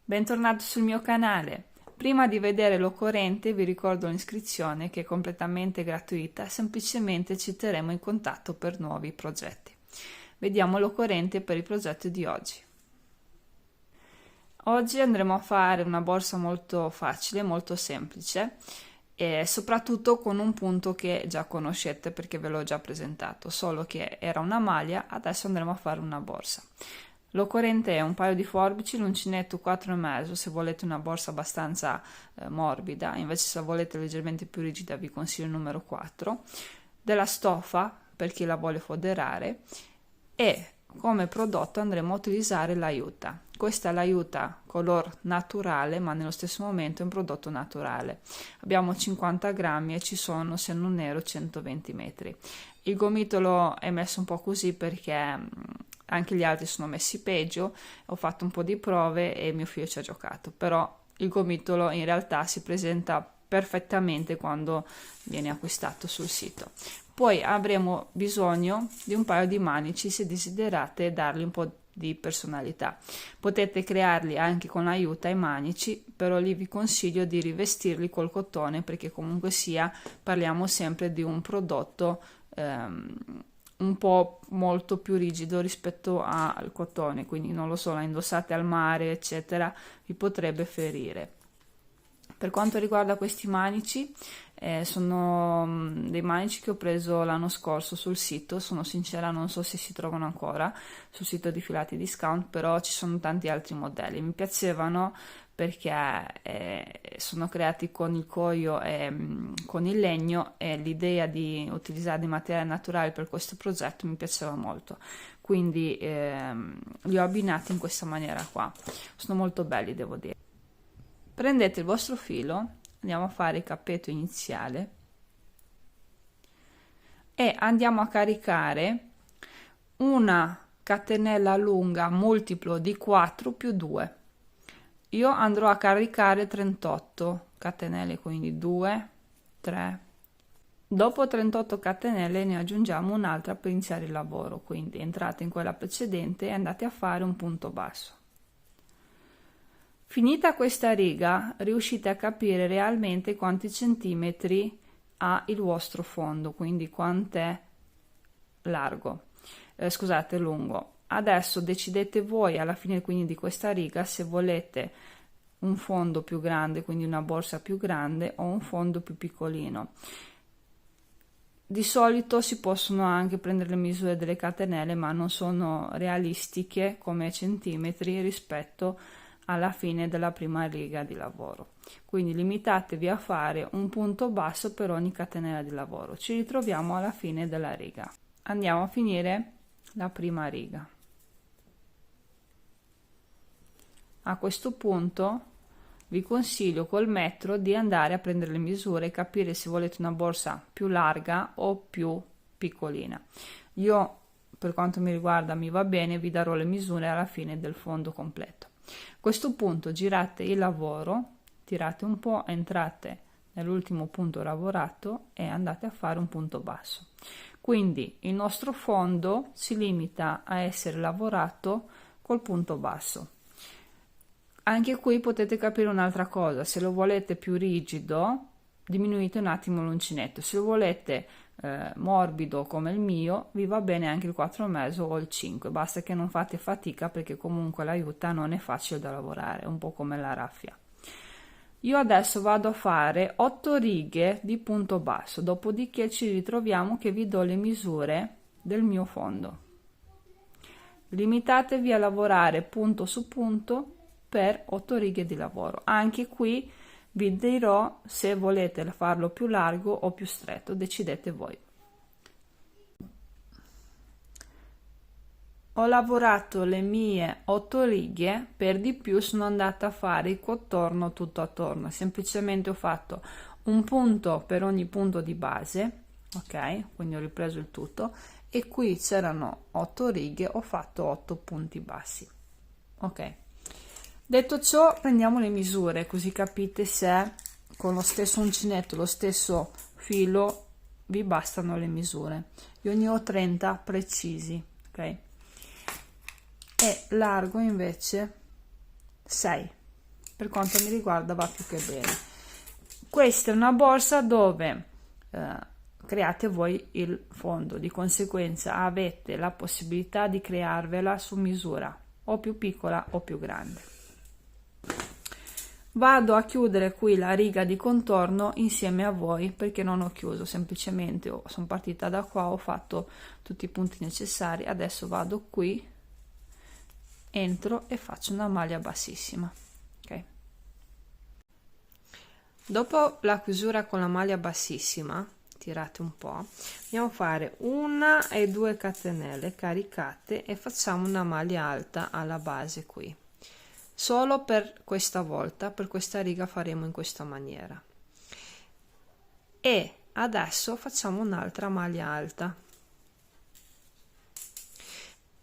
Bentornato sul mio canale. Prima di vedere l'occorrente vi ricordo l'iscrizione che è completamente gratuita, semplicemente ci terremo in contatto per nuovi progetti. Vediamo l'occorrente per il progetto di oggi. Oggi andremo a fare una borsa molto facile, molto semplice e soprattutto con un punto che già conoscete perché ve l'ho già presentato, solo che era una maglia, adesso andremo a fare una borsa. L'occorrente è un paio di forbici, l'uncinetto 4,5 se volete una borsa abbastanza morbida, invece se volete leggermente più rigida vi consiglio il numero 4, della stoffa per chi la vuole foderare e come prodotto andremo a utilizzare l'aiuta. Questa è l'aiuta color naturale, ma nello stesso momento è un prodotto naturale. Abbiamo 50 grammi e ci sono, se non ero, 120 metri. Il gomitolo è messo un po' così perché anche gli altri sono messi peggio, ho fatto un po' di prove e mio figlio ci ha giocato, però il gomitolo in realtà si presenta perfettamente quando viene acquistato sul sito. Poi avremo bisogno di un paio di manici se desiderate dargli un po' di personalità. Potete crearli anche con l'aiuta ai manici, però lì vi consiglio di rivestirli col cotone perché comunque sia parliamo sempre di un prodotto un po' molto più rigido rispetto al cotone, quindi non lo so, la indossate al mare eccetera, vi potrebbe ferire. Per quanto riguarda questi manici, sono dei manici che ho preso l'anno scorso sul sito, sono sincera non so se si trovano ancora sul sito di Filati Discount, però ci sono tanti altri modelli, mi piacevano perché sono creati con il cuoio e con il legno e l'idea di utilizzare dei materiali naturali per questo progetto mi piaceva molto, quindi li ho abbinati in questa maniera qua, sono molto belli devo dire. Prendete il vostro filo, andiamo a fare il cappetto iniziale e andiamo a caricare una catenella lunga multiplo di 4 più 2. Io andrò a caricare 38 catenelle, quindi 2, 3. Dopo 38 catenelle ne aggiungiamo un'altra per iniziare il lavoro, quindi entrate in quella precedente e andate a fare un punto basso. Finita questa riga, riuscite a capire realmente quanti centimetri ha il vostro fondo, quindi quant'è largo, scusate, lungo. Adesso decidete voi alla fine quindi di questa riga se volete un fondo più grande, quindi una borsa più grande o un fondo più piccolino. Di solito si possono anche prendere le misure delle catenelle, ma non sono realistiche come centimetri rispetto alla fine della prima riga di lavoro, quindi limitatevi a fare un punto basso per ogni catenella di lavoro. Ci ritroviamo alla fine della riga, andiamo a finire la prima riga. A questo punto vi consiglio col metro di andare a prendere le misure e capire se volete una borsa più larga o più piccolina. Io per quanto mi riguarda mi va bene, vi darò le misure alla fine del fondo completo. A questo punto girate il lavoro, tirate un po', entrate nell'ultimo punto lavorato e andate a fare un punto basso. Quindi il nostro fondo si limita a essere lavorato col punto basso. Anche qui potete capire un'altra cosa, se lo volete più rigido diminuite un attimo l'uncinetto, se lo volete morbido come il mio vi va bene anche il 4,5 o il 5, basta che non fate fatica perché comunque l'aiuta non è facile da lavorare, è un po' come la raffia. Io adesso vado a fare 8 righe di punto basso, dopodiché ci ritroviamo che vi do le misure del mio fondo. Limitatevi a lavorare punto su punto per 8 righe di lavoro. Anche qui vi dirò se volete farlo più largo o più stretto, decidete voi. Ho lavorato le mie 8 righe, per di più sono andata a fare il contorno tutto attorno, semplicemente ho fatto un punto per ogni punto di base, ok? Quindi ho ripreso il tutto e qui c'erano 8 righe, ho fatto 8 punti bassi, ok? Detto ciò, prendiamo le misure così capite se con lo stesso uncinetto, lo stesso filo vi bastano le misure. Io ne ho 30 precisi, ok? E largo invece 6. per quanto mi riguarda va più che bene. Questa è una borsa dove create voi il fondo, di conseguenza avete la possibilità di crearvela su misura, o più piccola o più grande. Vado a chiudere qui la riga di contorno insieme a voi, perché non ho chiuso, semplicemente sono partita da qua, ho fatto tutti i punti necessari. Adesso vado qui, entro e faccio una maglia bassissima. Ok, dopo la chiusura con la maglia bassissima, tirate un po', andiamo a fare 1 e 2 catenelle caricate e facciamo una maglia alta alla base qui. Solo per questa volta, per questa riga faremo in questa maniera. E adesso facciamo un'altra maglia alta.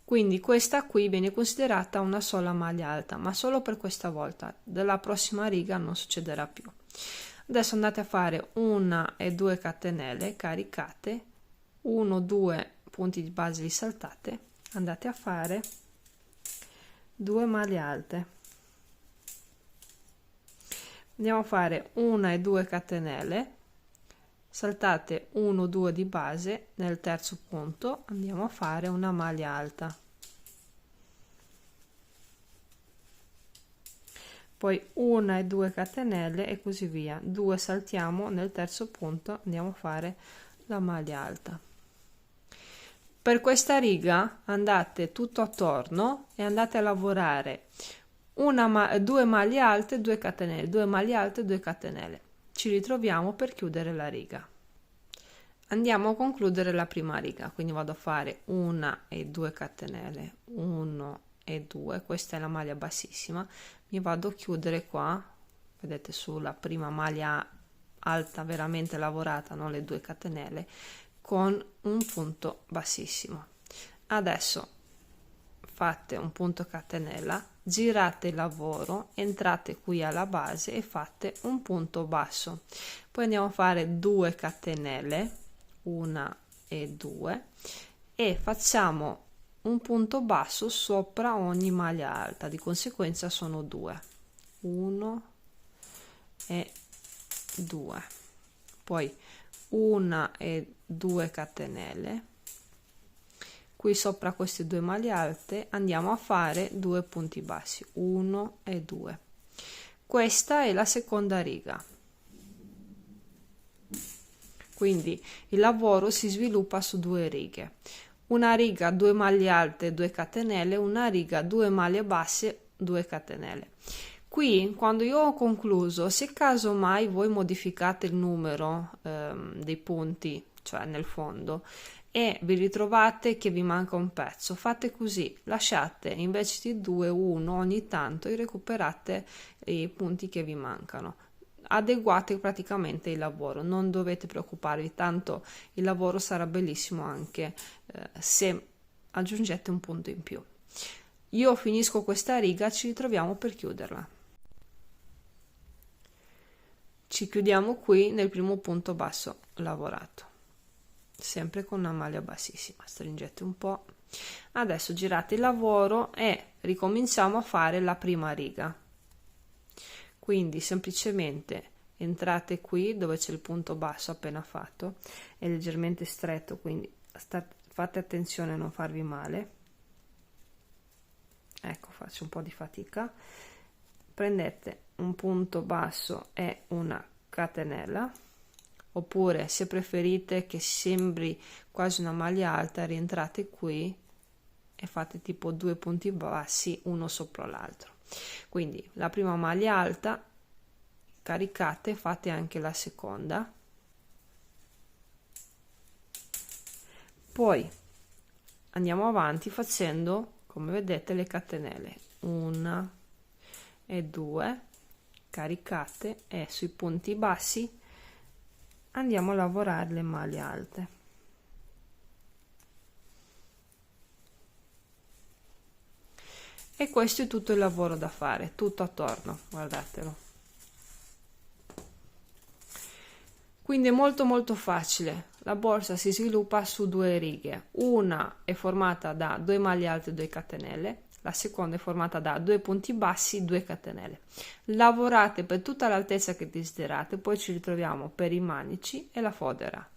Quindi questa qui viene considerata una sola maglia alta, ma solo per questa volta. Dalla prossima riga non succederà più. Adesso andate a fare 1 e 2 catenelle caricate, 1 2 punti di base li saltate, andate a fare 2 maglie alte. Andiamo a fare 1 e 2 catenelle, saltate 1 2 di base, nel terzo punto andiamo a fare una maglia alta, poi 1 e 2 catenelle e così via, 2 saltiamo, nel terzo punto andiamo a fare la maglia alta. Per questa riga andate tutto attorno e andate a lavorare 2 maglie alte, 2 catenelle, 2 maglie alte, 2 catenelle. Ci ritroviamo per chiudere la riga. Andiamo a concludere la prima riga, quindi vado a fare 1 e 2 catenelle, 1 e 2, questa è la maglia bassissima, mi vado a chiudere qua, vedete, sulla prima maglia alta veramente lavorata, non le 2 catenelle, con un punto bassissimo. Adesso fate un punto catenella, girate il lavoro, entrate qui alla base e fate un punto basso, poi andiamo a fare 2 catenelle, 1 e 2, e facciamo un punto basso sopra ogni maglia alta, di conseguenza sono 2, 1 e 2, poi 1 e 2 catenelle, qui sopra queste 2 maglie alte andiamo a fare 2 punti bassi, 1 e 2. Questa è la seconda riga, quindi il lavoro si sviluppa su 2 righe, una riga 2 maglie alte 2 catenelle, una riga 2 maglie basse 2 catenelle. Qui quando io ho concluso, se casomai voi modificate il numero dei punti, cioè nel fondo, e vi ritrovate che vi manca un pezzo, fate così, lasciate invece di 2 1 ogni tanto e recuperate i punti che vi mancano, adeguate praticamente il lavoro, non dovete preoccuparvi, tanto il lavoro sarà bellissimo anche se aggiungete un punto in più. Io finisco questa riga, ci ritroviamo per chiuderla. Ci chiudiamo qui nel primo punto basso lavorato, sempre con una maglia bassissima, stringete un po', adesso girate il lavoro e ricominciamo a fare la prima riga, quindi semplicemente entrate qui dove c'è il punto basso appena fatto, è leggermente stretto, quindi fate attenzione a non farvi male, ecco, faccio un po' di fatica, prendete un punto basso e una catenella, oppure se preferite che sembri quasi una maglia alta rientrate qui e fate tipo 2 punti bassi uno sopra l'altro, quindi la prima maglia alta caricate, fate anche la seconda, poi andiamo avanti facendo, come vedete, le catenelle, 1 e 2 caricate, e sui punti bassi andiamo a lavorare le maglie alte. E questo è tutto il lavoro da fare, tutto attorno, guardatelo. Quindi è molto facile, la borsa si sviluppa su 2 righe, una è formata da 2 maglie alte e 2 catenelle, La seconda è formata da 2 punti bassi, 2 catenelle. Lavorate per tutta l'altezza che desiderate, poi ci ritroviamo per i manici e la fodera.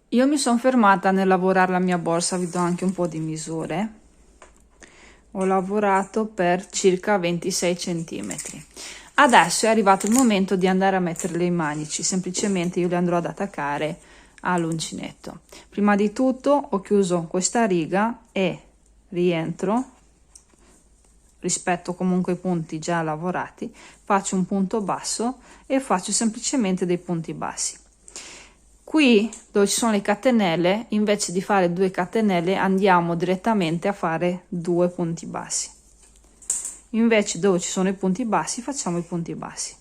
Io mi sono fermata nel lavorare la mia borsa, vi do anche un po' di misure. Ho lavorato per circa 26 centimetri. Adesso è arrivato il momento di andare a mettere i manici, semplicemente io li andrò ad attaccare all'uncinetto. Prima di tutto ho chiuso questa riga e rientro, rispetto comunque i punti già lavorati, faccio un punto basso e faccio semplicemente dei punti bassi. Qui dove ci sono le catenelle, invece di fare 2 catenelle andiamo direttamente a fare 2 punti bassi. Invece dove ci sono i punti bassi facciamo i punti bassi.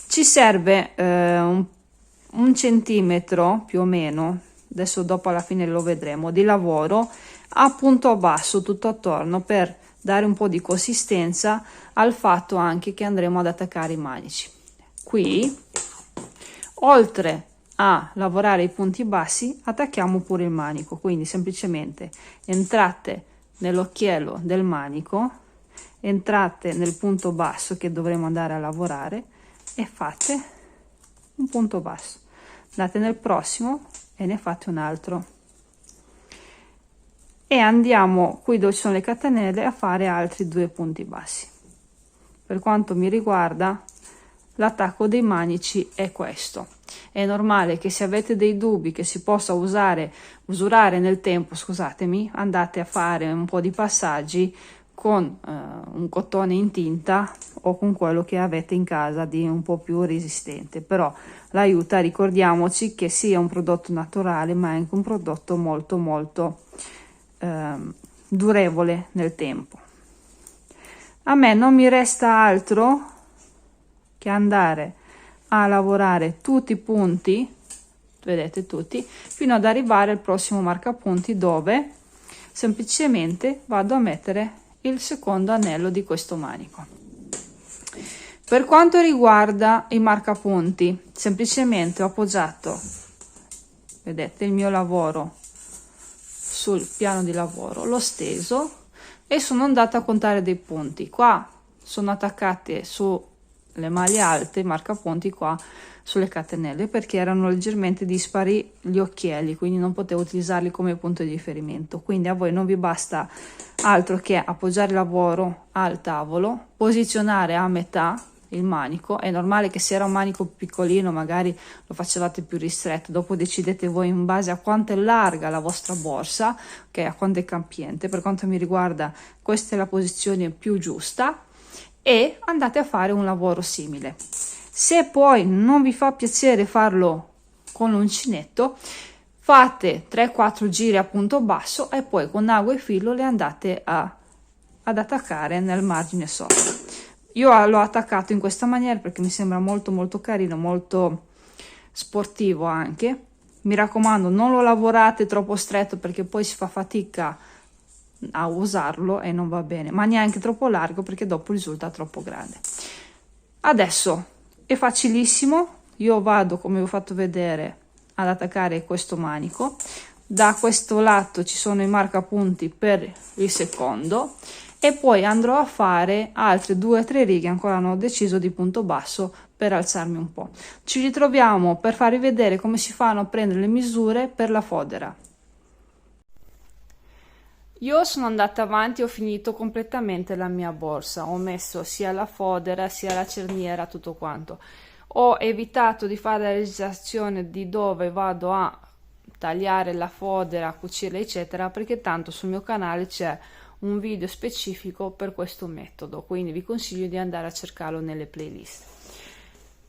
Ci serve un centimetro più o meno, adesso dopo alla fine lo vedremo, di lavoro a punto basso tutto attorno per dare un po' di consistenza al fatto anche che andremo ad attaccare i manici. Qui, oltre a lavorare i punti bassi, attacchiamo pure il manico, quindi semplicemente entrate nell'occhiello del manico, entrate nel punto basso che dovremo andare a lavorare e fate un punto basso, andate nel prossimo e ne fate un altro e andiamo qui dove ci sono le catenelle a fare altri 2 punti bassi. Per quanto mi riguarda l'attacco dei manici è questo. È normale che se avete dei dubbi che si possa usurare nel tempo, scusatemi, andate a fare un po' di passaggi con un cotone in tinta o con quello che avete in casa di un po' più resistente, però l'aiuta, ricordiamoci che sia un prodotto naturale ma anche un prodotto molto durevole nel tempo. A me non mi resta altro che andare a lavorare tutti i punti, vedete tutti, fino ad arrivare al prossimo marcapunti dove semplicemente vado a mettere il secondo anello di questo manico. Per quanto riguarda i marcapunti, semplicemente ho appoggiato, vedete, il mio lavoro sul piano di lavoro, l'ho steso e sono andata a contare dei punti. Qua sono attaccate sulle maglie alte, i marcapunti qua sulle catenelle, perché erano leggermente dispari gli occhielli, quindi non potevo utilizzarli come punto di riferimento. Quindi a voi non vi basta altro che appoggiare il lavoro al tavolo, posizionare a metà il manico. È normale che se era un manico piccolino magari lo facevate più ristretto, dopo decidete voi in base a quanto è larga la vostra borsa, ok, a quanto è capiente. Per quanto mi riguarda questa è la posizione più giusta e andate a fare un lavoro simile. Se poi non vi fa piacere farlo con l'uncinetto, fate 3-4 giri a punto basso e poi con ago e filo le andate ad attaccare nel margine sopra. Io l'ho attaccato in questa maniera perché mi sembra molto carino, molto sportivo anche. Mi raccomando, non lo lavorate troppo stretto perché poi si fa fatica a usarlo e non va bene, ma neanche troppo largo perché dopo risulta troppo grande. Adesso è facilissimo, io vado, come vi ho fatto vedere, ad attaccare questo manico. Da questo lato ci sono i marcapunti per il secondo e poi andrò a fare altre 2-3 righe, ancora non ho deciso, di punto basso per alzarmi un po'. Ci ritroviamo per farvi vedere come si fanno a prendere le misure per la fodera. Io sono andata avanti, ho finito completamente la mia borsa, ho messo sia la fodera sia la cerniera, tutto quanto. Ho evitato di fare la registrazione di dove vado a tagliare la fodera, cucirla eccetera, perché tanto sul mio canale c'è un video specifico per questo metodo, quindi vi consiglio di andare a cercarlo nelle playlist.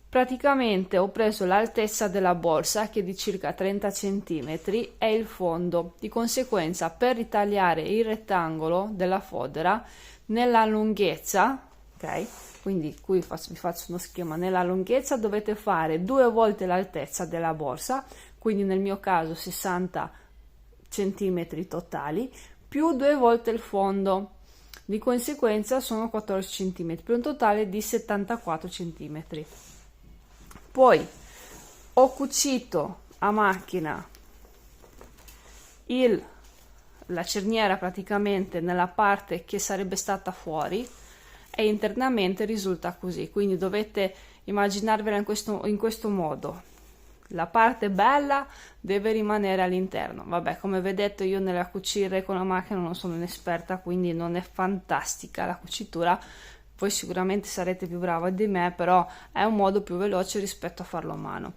Praticamente ho preso l'altezza della borsa che è di circa 30 cm e il fondo, di conseguenza per ritagliare il rettangolo della fodera nella lunghezza, ok? Quindi qui vi faccio uno schema, nella lunghezza dovete fare 2 volte l'altezza della borsa, quindi nel mio caso 60 cm totali, più 2 volte il fondo, di conseguenza sono 14 cm, per un totale di 74 cm. Poi ho cucito a macchina il la cerniera praticamente nella parte che sarebbe stata fuori e internamente risulta così, quindi dovete immaginarvela in questo modo. La parte bella deve rimanere all'interno. Vabbè, come vedete io nella cucire con la macchina non sono un'esperta, quindi non è fantastica la cucitura. Voi sicuramente sarete più brava di me, però è un modo più veloce rispetto a farlo a mano.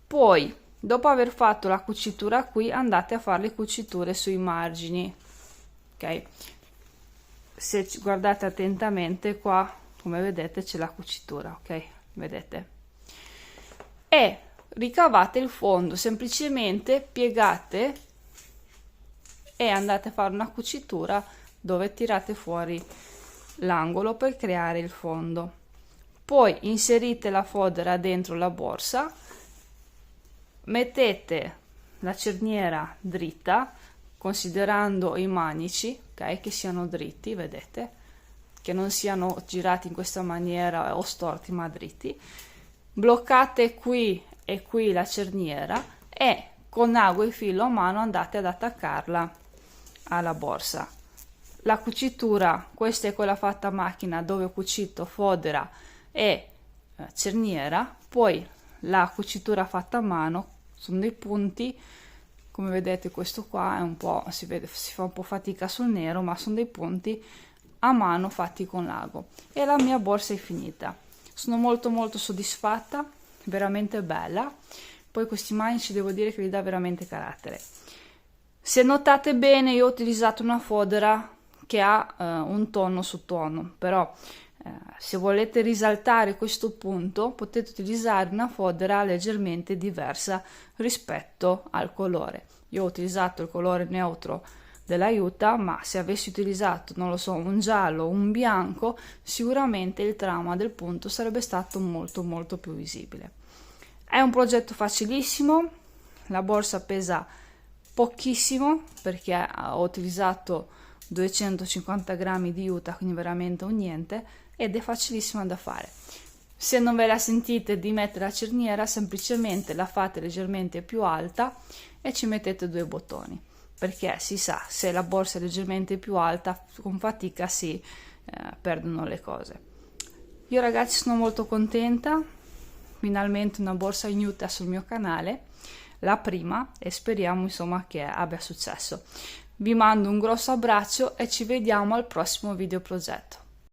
Poi, dopo aver fatto la cucitura qui, andate a fare le cuciture sui margini, ok? Se guardate attentamente qua, come vedete c'è la cucitura, ok? Vedete? E ricavate il fondo, semplicemente piegate e andate a fare una cucitura dove tirate fuori l'angolo per creare il fondo. Poi inserite la fodera dentro la borsa, mettete la cerniera dritta considerando i manici, ok, che siano dritti, vedete, che non siano girati in questa maniera o storti ma dritti. Bloccate qui e qui la cerniera e con ago e filo a mano andate ad attaccarla alla borsa. La cucitura, questa è quella fatta a macchina dove ho cucito fodera e cerniera, poi la cucitura fatta a mano sono dei punti, come vedete questo qua è un po', si vede, si fa un po' fatica sul nero, ma sono dei punti a mano fatti con l'ago e la mia borsa è finita. Sono molto soddisfatta, veramente bella. Poi questi manici devo dire che gli dà veramente carattere. Se notate bene io ho utilizzato una fodera che ha un tono su tono, però se volete risaltare questo punto potete utilizzare una fodera leggermente diversa rispetto al colore. Io ho utilizzato il colore neutro dell'aiuta, ma se avessi utilizzato, non lo so, un giallo o un bianco, sicuramente il trauma del punto sarebbe stato molto più visibile. È un progetto facilissimo, la borsa pesa pochissimo perché ho utilizzato 250 grammi di juta, quindi veramente un niente, ed è facilissima da fare. Se non ve la sentite di mettere la cerniera, semplicemente la fate leggermente più alta e ci mettete 2 bottoni, perché si sa, se la borsa è leggermente più alta con fatica si perdono le cose. Io ragazzi sono molto contenta, finalmente una borsa in juta sul mio canale, la prima, e speriamo insomma che abbia successo. Vi mando un grosso abbraccio e ci vediamo al prossimo video progetto.